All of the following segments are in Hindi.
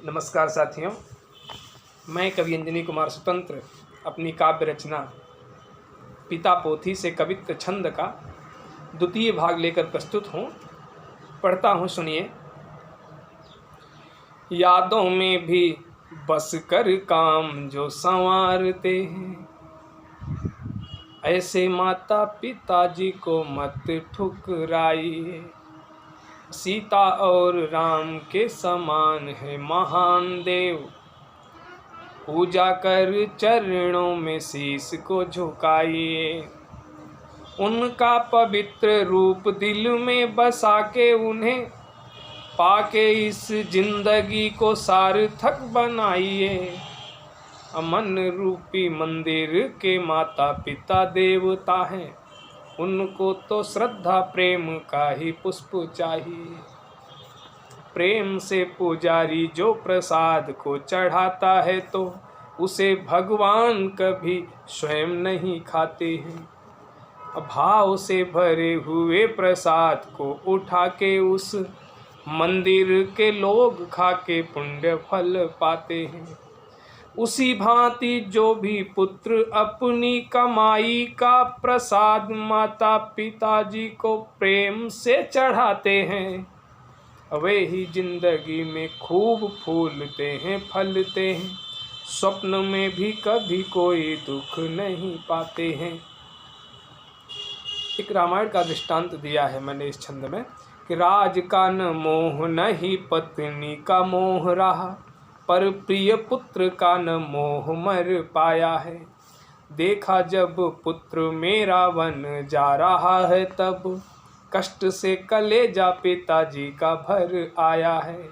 नमस्कार साथियों, मैं कवि अंजनी कुमार स्वतंत्र अपनी काव्य रचना पिता पोथी से कवित्व छंद का द्वितीय भाग लेकर प्रस्तुत हूँ। पढ़ता हूँ, सुनिए। यादों में भी बस कर काम जो संवारते हैं, ऐसे माता पिताजी को मत ठुकराइए। सीता और राम के समान है महान देव, पूजा कर चरणों में शीश को झुकाइए। उनका पवित्र रूप दिल में बसा के उन्हें पाके इस जिंदगी को सार्थक बनाइए। अमन रूपी मंदिर के माता पिता देवता हैं, उनको तो श्रद्धा प्रेम का ही पुष्प चाहिए। प्रेम से पुजारी जो प्रसाद को चढ़ाता है तो उसे भगवान कभी स्वयं नहीं खाते हैं। भाव से भरे हुए प्रसाद को उठा के उस मंदिर के लोग खा के पुण्य फल पाते हैं। उसी भांति जो भी पुत्र अपनी कमाई का प्रसाद माता पिताजी को प्रेम से चढ़ाते हैं, वे ही जिंदगी में खूब फूलते हैं, फलते हैं, स्वप्न में भी कभी कोई दुख नहीं पाते हैं। एक रामायण का दृष्टांत दिया है मैंने इस छंद में कि राज का न मोह नहीं पत्नी का मोह रहा, पर प्रिय पुत्र का न मोह मर पाया है। देखा जब पुत्र मेरा वन जा रहा है, तब कष्ट से कलेजा पिताजी का भर आया है।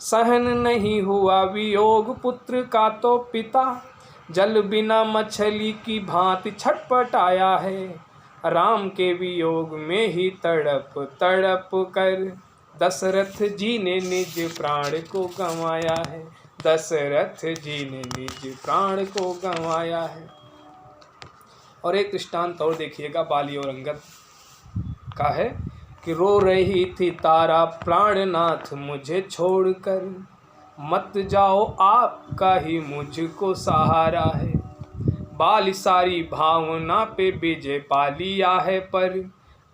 सहन नहीं हुआ वियोग पुत्र का तो पिता जल बिना मछली की भांति छटपटाया है। राम के वियोग में ही तड़प तड़प कर दशरथ जी ने निज प्राण को गंवाया है। दशरथ जी ने निज प्राण को गंवाया है। और एक दृष्टांत और देखिएगा, बाली और अंगद का है कि रो रही थी तारा प्राणनाथ मुझे छोड़कर, मत जाओ आपका ही मुझको सहारा है। बाली सारी भावना पे विजय पा लिया है, पर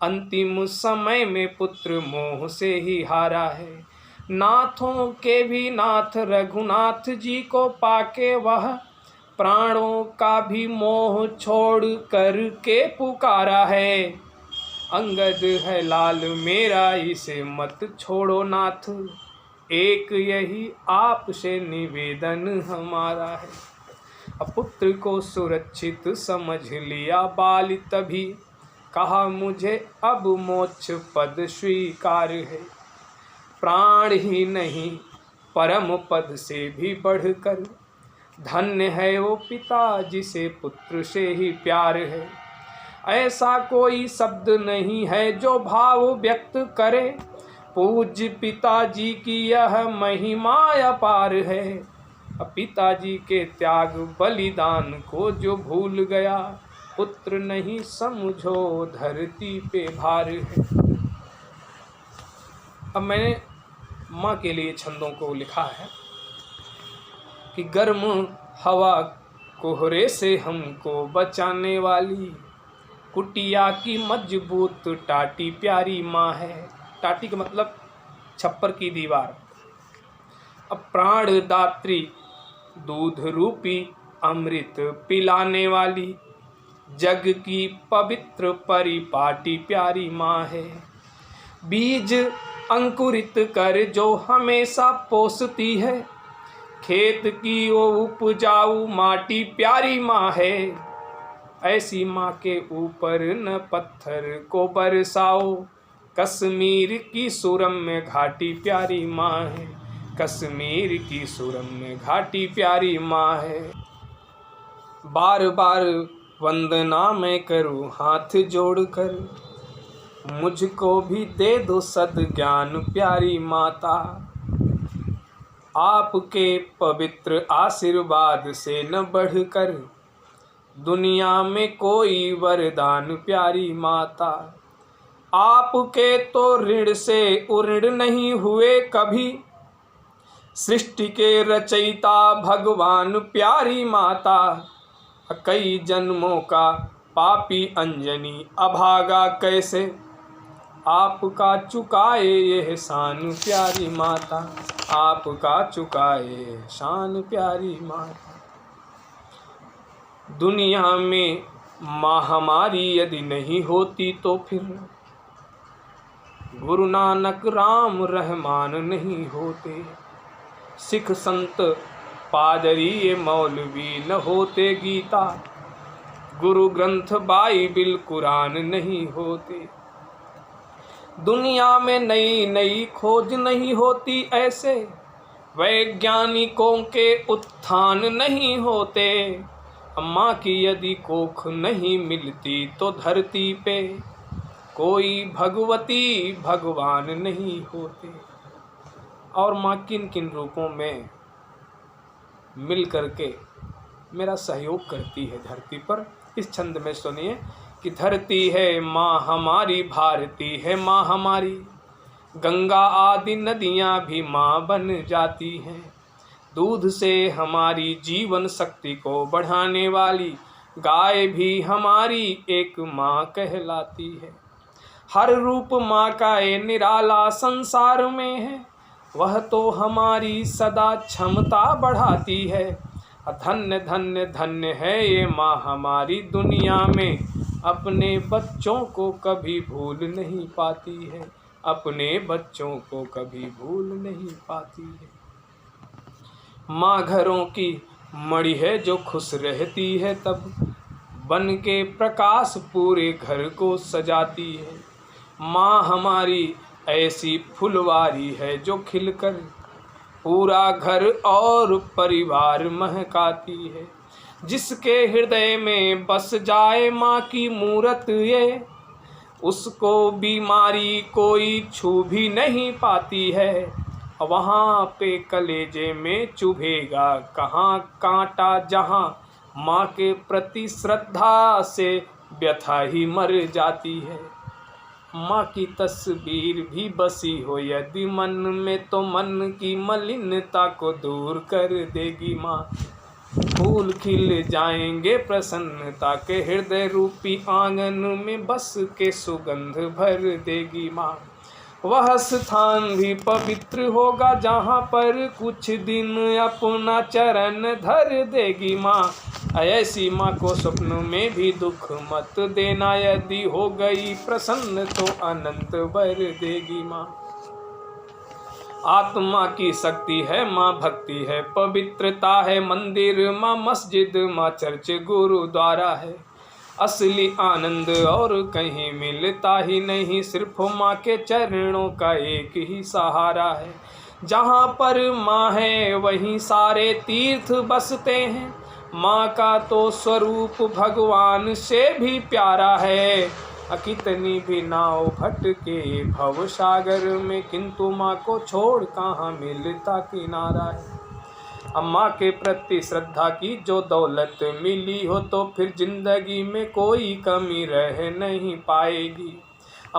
अंतिम समय में पुत्र मोह से ही हारा है। नाथों के भी नाथ रघुनाथ जी को पाके वह प्राणों का भी मोह छोड़ कर के पुकारा है। अंगद है लाल मेरा इसे मत छोड़ो नाथ, एक यही आपसे निवेदन हमारा है। अब पुत्र को सुरक्षित समझ लिया बाली, तभी कहा मुझे अब मोक्ष पद स्वीकार है। प्राण ही नहीं परम पद से भी बढ़कर धन्य है वो पिता जिसे पुत्र से ही प्यार है। ऐसा कोई शब्द नहीं है जो भाव व्यक्त करे, पूज्य पिताजी की यह महिमा अपार है। पिताजी के त्याग बलिदान को जो भूल गया, पुत्र नहीं समझो धरती पे भार है। अब मैंने माँ के लिए छंदों को लिखा है कि गर्म हवा कोहरे से हमको बचाने वाली, कुटिया की मजबूत टाटी प्यारी माँ है। टाटी का मतलब छप्पर की दीवार। अब प्राण दात्री दूध रूपी अमृत पिलाने वाली, जग की पवित्र परिपाटी प्यारी माँ है। बीज अंकुरित कर जो हमेशा पोसती है, खेत की वो उपजाऊ माटी प्यारी माँ है। ऐसी माँ के ऊपर न पत्थर को बरसाओ, कश्मीर की सुरम्य घाटी प्यारी माँ है। कश्मीर की सुरम्य घाटी प्यारी माँ है। बार बार वंदना मैं करूँ हाथ जोड़कर, मुझको भी दे दो सद्ज्ञान प्यारी माता। आपके पवित्र आशीर्वाद से न बढ़कर दुनिया में कोई वरदान प्यारी माता। आपके तो ऋण से उऋण नहीं हुए कभी, सृष्टि के रचयिता भगवान प्यारी माता, कई जन्मों का पापी अंजनी अभागा कैसे, आपका चुकाए ये एहसान प्यारी माता, आपका चुकाए एहसान प्यारी माता। दुनिया में माँ हमारी यदि नहीं होती तो फिर गुरु नानक राम रहमान नहीं होते, सिख संत पादरी ये मौलवी न होते, गीता गुरु ग्रंथ बाइबिल कुरान नहीं होते। दुनिया में नई नई खोज नहीं होती, ऐसे वैज्ञानिकों के उत्थान नहीं होते। माँ की यदि कोख नहीं मिलती तो धरती पे कोई भगवती भगवान नहीं होते। और माँ किन किन रूपों में मिल करके मेरा सहयोग करती है धरती पर, इस छंद में सुनिए कि धरती है माँ हमारी, भारती है माँ हमारी, गंगा आदि नदियाँ भी माँ बन जाती हैं। दूध से हमारी जीवन शक्ति को बढ़ाने वाली गाय भी हमारी एक माँ कहलाती है। हर रूप माँ का ये निराला संसार में है, वह तो हमारी सदा क्षमता बढ़ाती है। धन्य धन्य धन्य है ये माँ हमारी, दुनिया में अपने बच्चों को कभी भूल नहीं पाती है, अपने बच्चों को कभी भूल नहीं पाती है। माँ घरों की मणि है जो खुश रहती है, तब बन के प्रकाश पूरे घर को सजाती है। माँ हमारी ऐसी फुलवारी है जो खिलकर पूरा घर और परिवार महकाती है। जिसके हृदय में बस जाए माँ की मूरत ये, उसको बीमारी कोई छू भी नहीं पाती है। वहाँ पे कलेजे में चुभेगा कहाँ कांटा, जहाँ माँ के प्रति श्रद्धा से व्यथा ही मर जाती है। माँ की तस्वीर भी बसी हो यदि मन में, तो मन की मलिनता को दूर कर देगी माँ। फूल खिल जाएंगे प्रसन्नता के हृदय रूपी आंगन में, बस के सुगंध भर देगी माँ। वह स्थान भी पवित्र होगा जहाँ पर कुछ दिन अपना चरण धर देगी माँ। ऐसी माँ को स्वप्न में भी दुख मत देना, यदि हो गई प्रसन्न तो अनंत वर देगी माँ। आत्मा की शक्ति है माँ, भक्ति है, पवित्रता है, मंदिर माँ, मस्जिद माँ, चर्च गुरुद्वारा है। असली आनंद और कहीं मिलता ही नहीं, सिर्फ माँ के चरणों का एक ही सहारा है। जहाँ पर माँ है वहीं सारे तीर्थ बसते हैं, माँ का तो स्वरूप भगवान से भी प्यारा है। कितनी भी नाव भटके भव सागर में, किंतु माँ को छोड़ कहाँ मिलता किनारा है। माँ के प्रति श्रद्धा की जो दौलत मिली हो, तो फिर जिंदगी में कोई कमी रह नहीं पाएगी।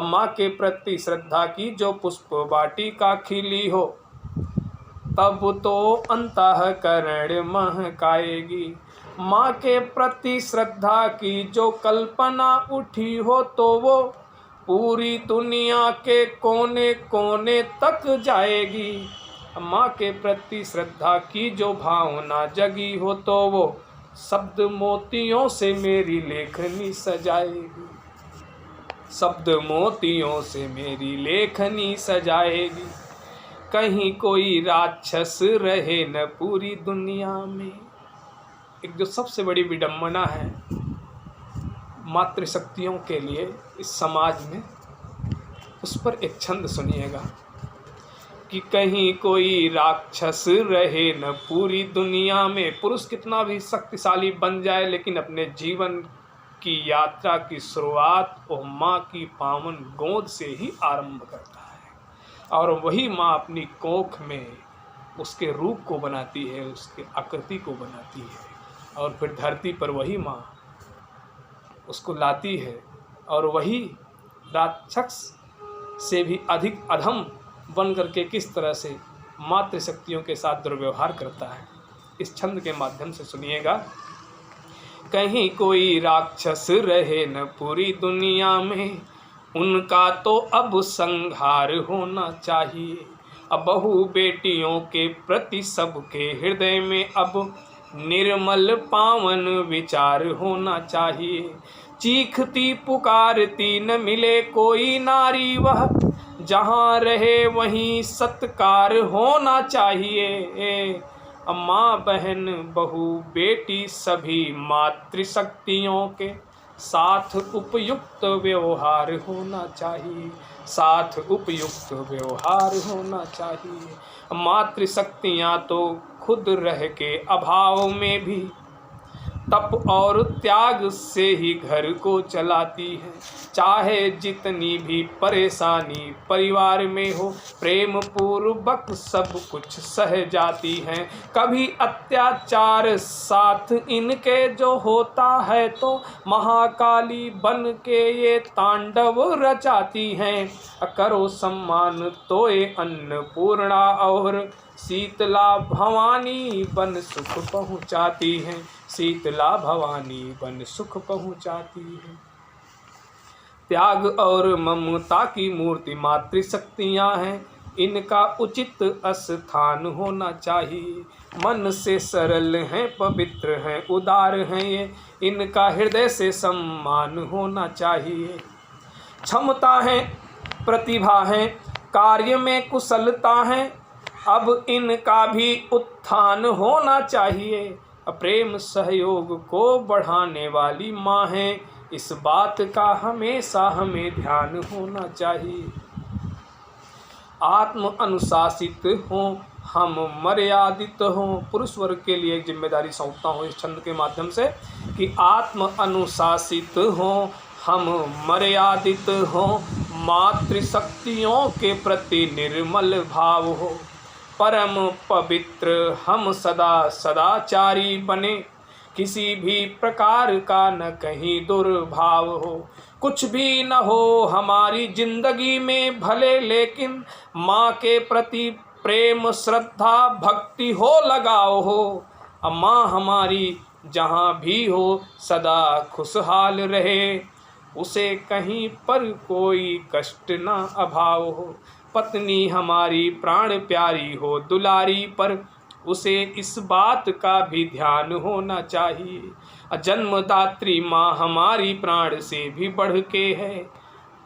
माँ के प्रति श्रद्धा की जो पुष्प वाटिका खिली हो, तब तो अंतःकरण महकाएगी। माँ के प्रति श्रद्धा की जो कल्पना उठी हो, तो वो पूरी दुनिया के कोने कोने तक जाएगी। माँ के प्रति श्रद्धा की जो भावना जगी हो, तो वो शब्द मोतियों से मेरी लेखनी सजाएगी, शब्द मोतियों से मेरी लेखनी सजाएगी। कहीं कोई राक्षस रहे न पूरी दुनिया में। एक जो सबसे बड़ी विडंबना है मातृशक्तियों के लिए इस समाज में, उस पर एक छंद सुनिएगा कि कहीं कोई राक्षस रहे न पूरी दुनिया में। पुरुष कितना भी शक्तिशाली बन जाए, लेकिन अपने जीवन की यात्रा की शुरुआत वो माँ की पावन गोद से ही आरंभ करता है। और वही माँ अपनी कोख में उसके रूप को बनाती है, उसके आकृति को बनाती है, और फिर धरती पर वही माँ उसको लाती है। और वही राक्षस से भी अधिक अधम बन करके किस तरह से मातृशक्तियों के साथ दुर्व्यवहार करता है। इस छंद के माध्यम से सुनिएगा। कहीं कोई राक्षस रहे न पूरी दुनिया में, उनका तो अब संहार होना चाहिए। अब बहू बेटियों के प्रति सबके हृदय में अब निर्मल पावन विचार होना चाहिए। चीखती पुकारती न मिले कोई नारी, वह जहाँ रहे वहीं सत्कार होना चाहिए। माँ बहन बहू बेटी सभी मातृशक्तियों के साथ उपयुक्त व्यवहार होना चाहिए, साथ उपयुक्त व्यवहार होना चाहिए। मातृशक्तियाँ तो खुद रह के अभाव में भी तप और त्याग से ही घर को चलाती है। चाहे जितनी भी परेशानी परिवार में हो, प्रेम पूर्वक सब कुछ सह जाती हैं। कभी अत्याचार साथ इनके जो होता है तो महाकाली बन के ये तांडव रचाती हैं। करो सम्मान तो ये अन्नपूर्णा और शीतला भवानी बन सुख पहुँचाती हैं, शीतला भवानी बन सुख पहुँचाती है। त्याग और ममता की मूर्ति मातृशक्तियाँ हैं, इनका उचित स्थान होना चाहिए। मन से सरल हैं, पवित्र हैं, उदार हैं ये, इनका हृदय से सम्मान होना चाहिए। क्षमता है, प्रतिभा है, कार्य में कुशलता है, अब इनका भी उत्थान होना चाहिए। प्रेम सहयोग को बढ़ाने वाली माँ है, इस बात का हमेशा हमें ध्यान होना चाहिए। आत्म अनुशासित हों, हम मर्यादित हों। पुरुष वर्ग के लिए एक जिम्मेदारी सौंपता हूँ इस छंद के माध्यम से कि आत्म अनुशासित हों, हम मर्यादित हों, मातृशक्तियों के प्रति निर्मल भाव हो, परम पवित्र हम सदा सदाचारी बने, किसी भी प्रकार का न कहीं दुर्भाव हो। कुछ भी न हो हमारी जिंदगी में भले, लेकिन माँ के प्रति प्रेम श्रद्धा भक्ति हो लगाव हो। माँ हमारी जहाँ भी हो सदा खुशहाल रहे, उसे कहीं पर कोई कष्ट न अभाव हो। पत्नी हमारी प्राण प्यारी हो दुलारी, पर उसे इस बात का भी ध्यान होना चाहिए। जन्मदात्री माँ हमारी प्राण से भी बढ़ के है,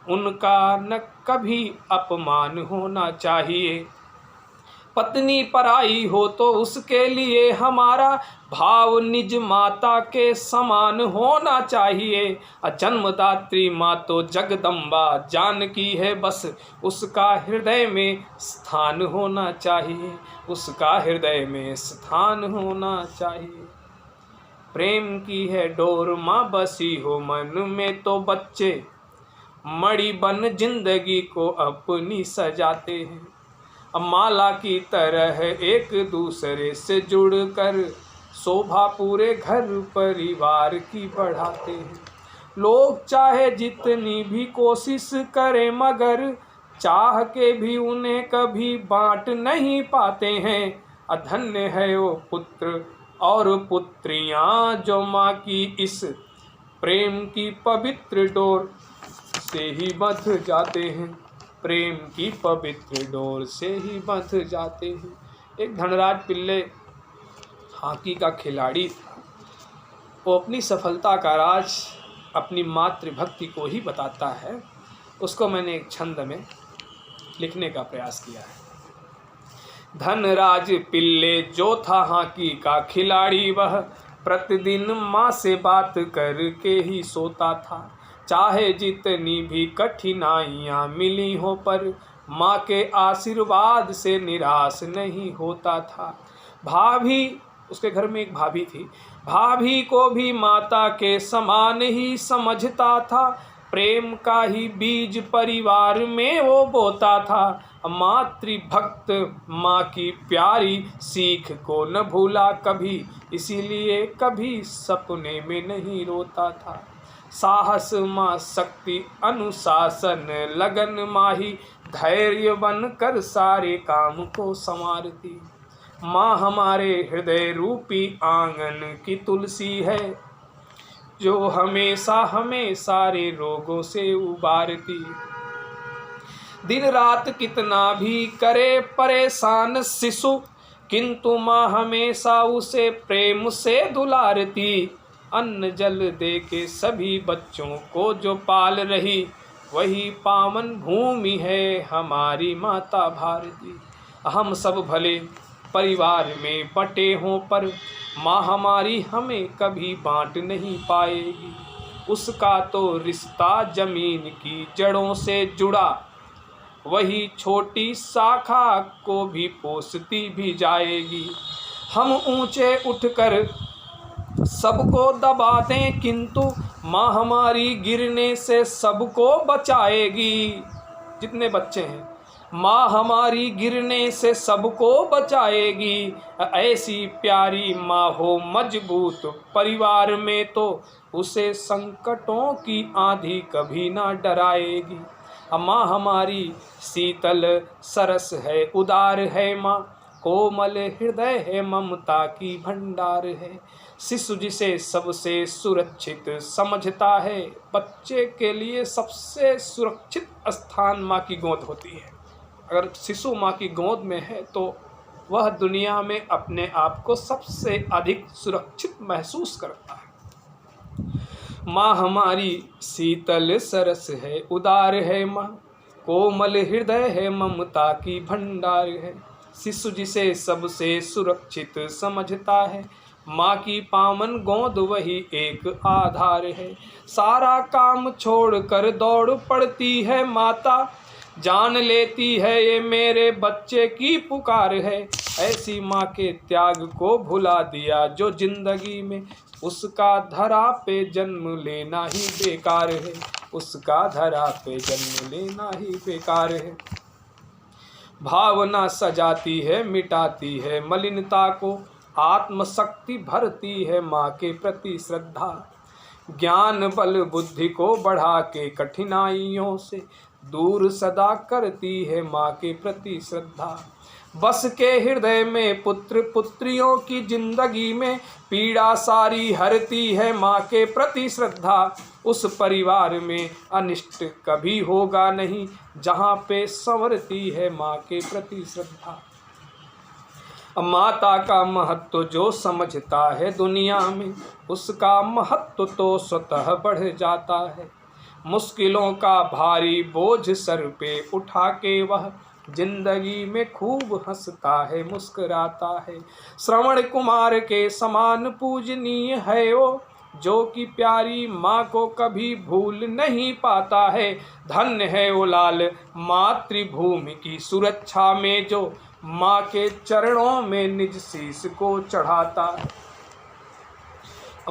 उनका न कभी अपमान होना चाहिए। पत्नी पराई हो तो उसके लिए हमारा भाव निज माता के समान होना चाहिए। जन्मदात्री माँ तो जगदम्बा जानकी है, बस उसका हृदय में स्थान होना चाहिए, उसका हृदय में स्थान होना चाहिए। प्रेम की है डोर माँ बसी हो मन में तो बच्चे मणि बन जिंदगी को अपनी सजाते हैं। माला की तरह एक दूसरे से जुड़कर शोभा पूरे घर परिवार की बढ़ाते हैं। लोग चाहे जितनी भी कोशिश करें, मगर चाह के भी उन्हें कभी बांट नहीं पाते हैं। अधन्य है वो पुत्र और पुत्रियां जो माँ की इस प्रेम की पवित्र डोर से ही बंध जाते हैं, प्रेम की पवित्र डोर से ही बंध जाते हैं। एक धनराज पिल्ले हॉकी का खिलाड़ी था। वो अपनी सफलता का राज अपनी मातृभक्ति को ही बताता है। उसको मैंने एक छंद में लिखने का प्रयास किया है। धनराज पिल्ले जो था हॉकी का खिलाड़ी, वह प्रतिदिन माँ से बात करके ही सोता था। चाहे जितनी भी कठिनाइयाँ मिली हो, पर माँ के आशीर्वाद से निराश नहीं होता था। भाभी, उसके घर में एक भाभी थी, भाभी को भी माता के समान ही समझता था। प्रेम का ही बीज परिवार में वो बोता था। मातृभक्त माँ की प्यारी सीख को न भूला कभी, इसीलिए कभी सपने में नहीं रोता था। साहस माँ शक्ति अनुशासन लगन माही, धैर्य बन कर सारे काम को संवारती। माँ हमारे हृदय रूपी आंगन की तुलसी है, जो हमेशा हमें सारे रोगों से उबारती। दिन रात कितना भी करे परेशान शिशु, किंतु माँ हमेशा उसे प्रेम से दुलारती। अन्न जल दे के सभी बच्चों को जो पाल रही, वही पावन भूमि है हमारी माता भारती। हम सब भले परिवार में बटे हों, पर माँ हमारी हमें कभी बांट नहीं पाएगी। उसका तो रिश्ता जमीन की जड़ों से जुड़ा, वही छोटी शाखा को भी पोसती भी जाएगी। हम ऊंचे उठकर सबको दबा दें, किंतु माँ हमारी गिरने से सबको बचाएगी। जितने बच्चे हैं, माँ हमारी गिरने से सबको बचाएगी। ऐसी प्यारी माँ हो मजबूत परिवार में, तो उसे संकटों की आंधी कभी ना डराएगी। माँ हमारी शीतल सरस है, उदार है माँ, कोमल हृदय है, ममता की भंडार है। शिशु जिसे सबसे सुरक्षित समझता है, बच्चे के लिए सबसे सुरक्षित स्थान माँ की गोद होती है। अगर शिशु माँ की गोद में है तो वह दुनिया में अपने आप को सबसे अधिक सुरक्षित महसूस करता है। माँ हमारी शीतल सरस है, उदार है माँ, कोमल हृदय है, ममता की भंडार है। शिशु जिसे सबसे सुरक्षित समझता है, माँ की पावन गोद वही एक आधार है। सारा काम छोड़कर दौड़ पड़ती है माता, जान लेती है ये मेरे बच्चे की पुकार है। ऐसी माँ के त्याग को भुला दिया जो जिंदगी में, उसका धरा पे जन्म लेना ही बेकार है। उसका धरा पे जन्म लेना ही बेकार है। भावना सजाती है, मिटाती है मलिनता को, आत्मशक्ति भरती है माँ के प्रति श्रद्धा। ज्ञान बल बुद्धि को बढ़ा के कठिनाइयों से दूर सदा करती है माँ के प्रति श्रद्धा। बस के हृदय में पुत्र पुत्रियों की जिंदगी में पीड़ा सारी हरती है माँ के प्रति श्रद्धा। उस परिवार में अनिष्ट कभी होगा नहीं, जहाँ पे संवरती है माँ के प्रति श्रद्धा। माता का महत्व जो समझता है दुनिया में, उसका महत्व तो स्वतः बढ़ जाता है। मुश्किलों का भारी बोझ सर पे उठा के वह जिंदगी में खूब हंसता है, मुस्कुराता है। श्रवण कुमार के समान पूजनीय है वो, जो कि प्यारी माँ को कभी भूल नहीं पाता है। धन्य है वो लाल मातृभूमि की सुरक्षा में, जो माँ के चरणों में निज शीश को चढ़ाता है।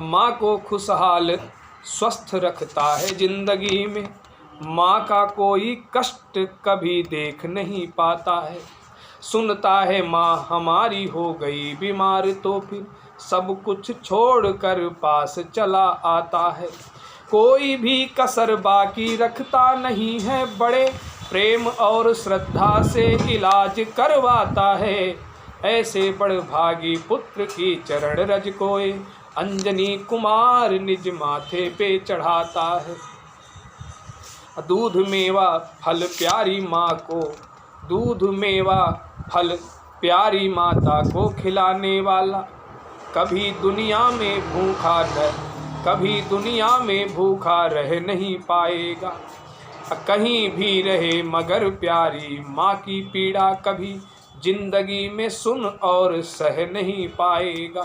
माँ को खुशहाल स्वस्थ रखता है जिंदगी में, माँ का कोई कष्ट कभी देख नहीं पाता है। सुनता है माँ हमारी हो गई बीमार, तो फिर सब कुछ छोड़कर पास चला आता है। कोई भी कसर बाकी रखता नहीं है, बड़े प्रेम और श्रद्धा से इलाज करवाता है। ऐसे बड़भागी पुत्र की चरण रज कोय, अंजनी कुमार निज माथे पे चढ़ाता है। दूध मेवा फल प्यारी माँ को, दूध मेवा फल प्यारी माता को खिलाने वाला, कभी दुनिया में भूखा न कभी दुनिया में भूखा रह नहीं पाएगा। कहीं भी रहे मगर प्यारी माँ की पीड़ा कभी जिंदगी में सुन और सह नहीं पाएगा।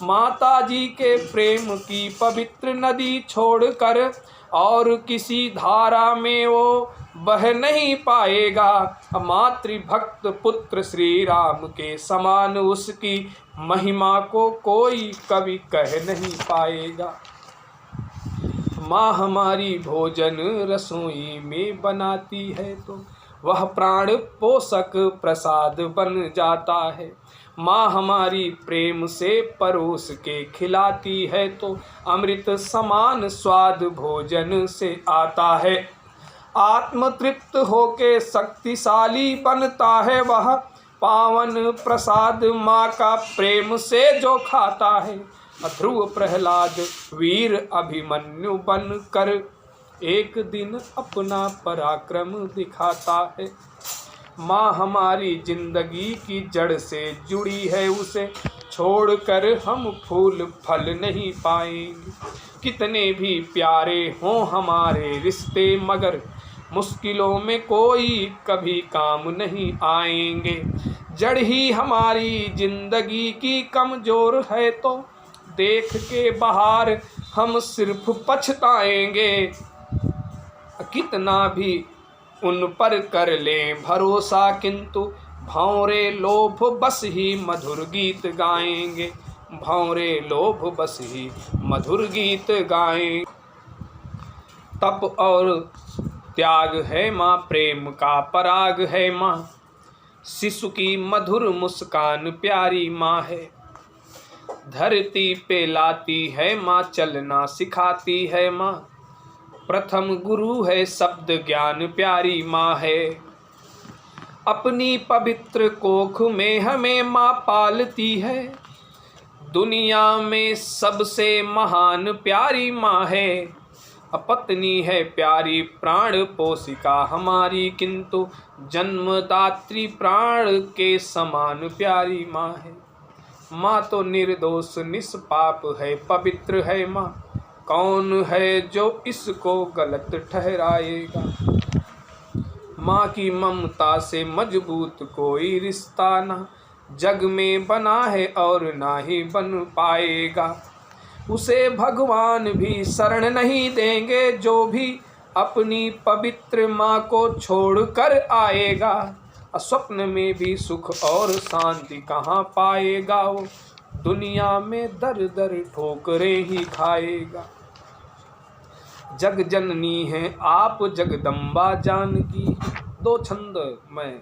माता जी के प्रेम की पवित्र नदी छोड़कर और किसी धारा में वो बह नहीं पाएगा। मातृभक्त पुत्र श्री राम के समान उसकी महिमा को कोई कभी कह नहीं पाएगा। माँ हमारी भोजन रसोई में बनाती है तो वह प्राण पोषक प्रसाद बन जाता है। माँ हमारी प्रेम से परोस के खिलाती है तो अमृत समान स्वाद भोजन से आता है। आत्म तृप्त होके शक्तिशाली बनता है वह पावन प्रसाद माँ का प्रेम से जो खाता है। ध्रुव प्रहलाद वीर अभिमन्यु बन कर एक दिन अपना पराक्रम दिखाता है। माँ हमारी जिंदगी की जड़ से जुड़ी है, उसे छोड़कर हम फूल फल नहीं पाएंगे। कितने भी प्यारे हों हमारे रिश्ते मगर मुश्किलों में कोई कभी काम नहीं आएंगे। जड़ ही हमारी जिंदगी की कमजोर है तो देख के बाहर हम सिर्फ पछताएंगे। कितना भी उन पर कर लें भरोसा किंतु भौरे लोभ बस ही मधुर गीत गाएंगे। भौरे लोभ बस ही मधुर गीत गाएं। तप और त्याग है माँ, प्रेम का पराग है माँ। शिशु की मधुर मुस्कान प्यारी माँ है। धरती पे लाती है माँ, चलना सिखाती है माँ। प्रथम गुरु है शब्द ज्ञान प्यारी माँ है। अपनी पवित्र कोख में हमें माँ पालती है। दुनिया में सबसे महान प्यारी माँ है। पत्नी है प्यारी प्राण पोषिका हमारी किंतु जन्मदात्री प्राण के समान प्यारी माँ है। माँ तो निर्दोष निष्पाप है, पवित्र है माँ। कौन है जो इसको गलत ठहराएगा। माँ की ममता से मजबूत कोई रिश्ता ना जग में बना है और ना ही बन पाएगा। उसे भगवान भी शरण नहीं देंगे जो भी अपनी पवित्र माँ को छोड़कर आएगा। स्वप्न में भी सुख और शांति कहाँ पाएगा वो, दुनिया में दर दर ठोकरें ही खाएगा। जग जननी है आप जगदम्बा जानकी। दो छंद मैं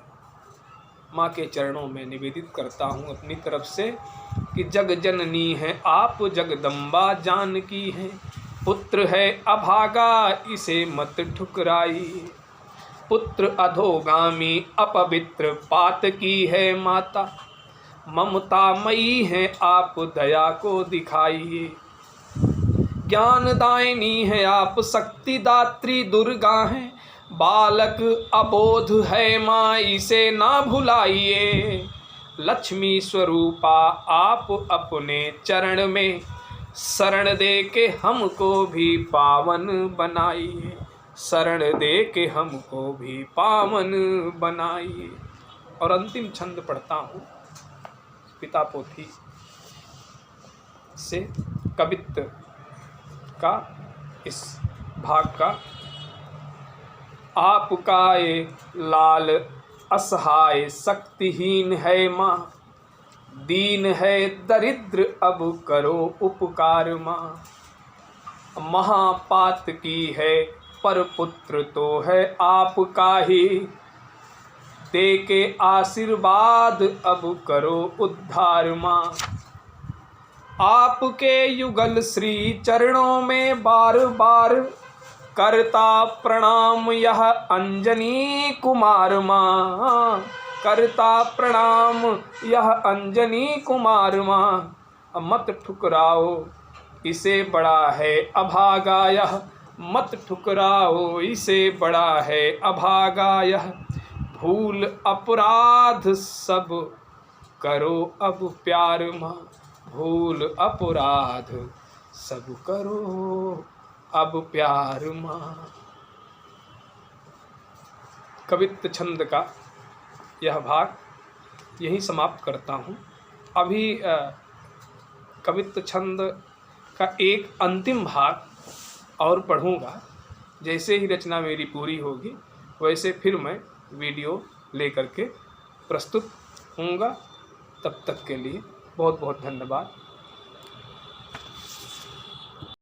माँ के चरणों में निवेदित करता हूँ अपनी तरफ से कि जग जननी है आप जगदम्बा जानकी है। पुत्र है अभागा इसे मत ठुकराइए। पुत्र अधोगामी अपवित्र पात की है माता। ममतामयी है आप दया को दिखाइए। ज्ञानदायिनी है आप शक्तिदात्री दुर्गा हैं। बालक अबोध है माँ इसे ना भुलाइए। लक्ष्मी स्वरूपा आप अपने चरण में शरण दे के हमको भी पावन बनाइए। शरण दे के हमको भी पावन बनाइए। और अंतिम छंद पढ़ता हूँ पिता पोथी से कवित्त का इस भाग का। आपका ये लाल असहाय शक्तिहीन है माँ। दीन है दरिद्र अब करो उपकार माँ। महापात की है पर पुत्र तो है आपका ही। दे के आशीर्वाद अब करो उद्धार माँ। आपके युगल श्री चरणों में बार बार करता प्रणाम यह अंजनी कुमार माँ। करता प्रणाम यह अंजनी कुमार माँ। मत ठुकराओ इसे बड़ा है अभागा यह। मत ठुकराओ इसे बड़ा है अभागा यह। भूल अपराध सब करो अब प्यार माँ। भूल अपराध सब करो अब प्यार माँ। कवित्त छंद का यह भाग यहीं समाप्त करता हूँ। अभी कवित्त छंद का एक अंतिम भाग और पढ़ूँगा। जैसे ही रचना मेरी पूरी होगी वैसे फिर मैं वीडियो लेकर के प्रस्तुत होऊंगा। तब तक के लिए बहुत बहुत धन्यवाद।